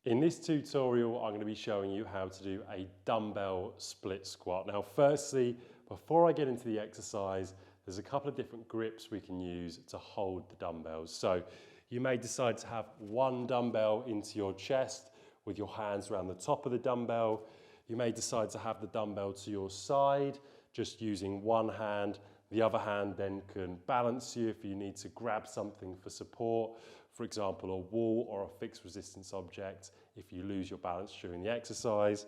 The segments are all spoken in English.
In this tutorial, I'm going to be showing you how to do a dumbbell split squat. Now, firstly, before I get into the exercise, there's a couple of different grips we can use to hold the dumbbells. So you may decide to have one dumbbell into your chest with your hands around the top of the dumbbell. You may decide to have the dumbbell to your side, just using one hand. The other hand then can balance you if you need to grab something for support, for example, a wall or a fixed resistance object if you lose your balance during the exercise.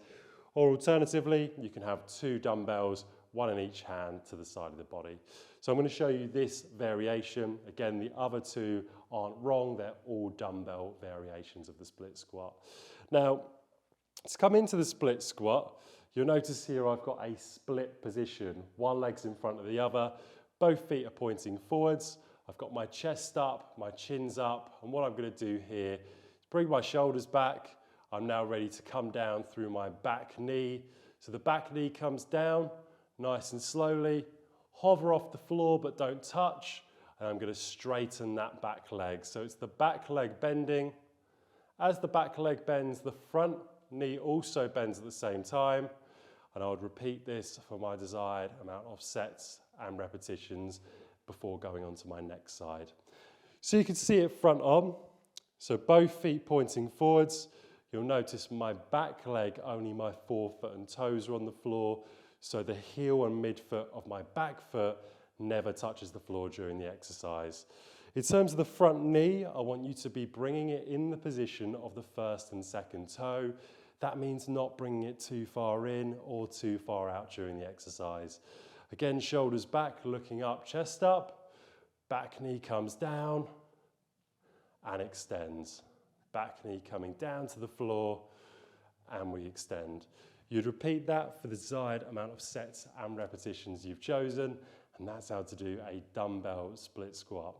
Or alternatively, you can have two dumbbells, one in each hand to the side of the body. So I'm going to show you this variation. Again, the other two aren't wrong, they're all dumbbell variations of the split squat. Now, to come into the split squat, you'll notice here I've got a split position. One leg's in front of the other, both feet are pointing forwards. I've got my chest up, my chin's up, and what I'm going to do here is bring my shoulders back. I'm now ready to come down through my back knee. So the back knee comes down, nice and slowly, hover off the floor but don't touch, and I'm going to straighten that back leg. So it's the back leg bending. As the back leg bends, the front knee also bends at the same time, and I would repeat this for my desired amount of sets and repetitions before going on to my next side. So you can see it front on, so both feet pointing forwards. You'll notice my back leg, only my forefoot and toes are on the floor, so the heel and midfoot of my back foot never touches the floor during the exercise. In terms of the front knee, I want you to be bringing it in the position of the first and second toe. That means not bringing it too far in or too far out during the exercise. Again, shoulders back, looking up, chest up. Back knee comes down and extends. Back knee coming down to the floor and we extend. You'd repeat that for the desired amount of sets and repetitions you've chosen, and that's how to do a dumbbell split squat.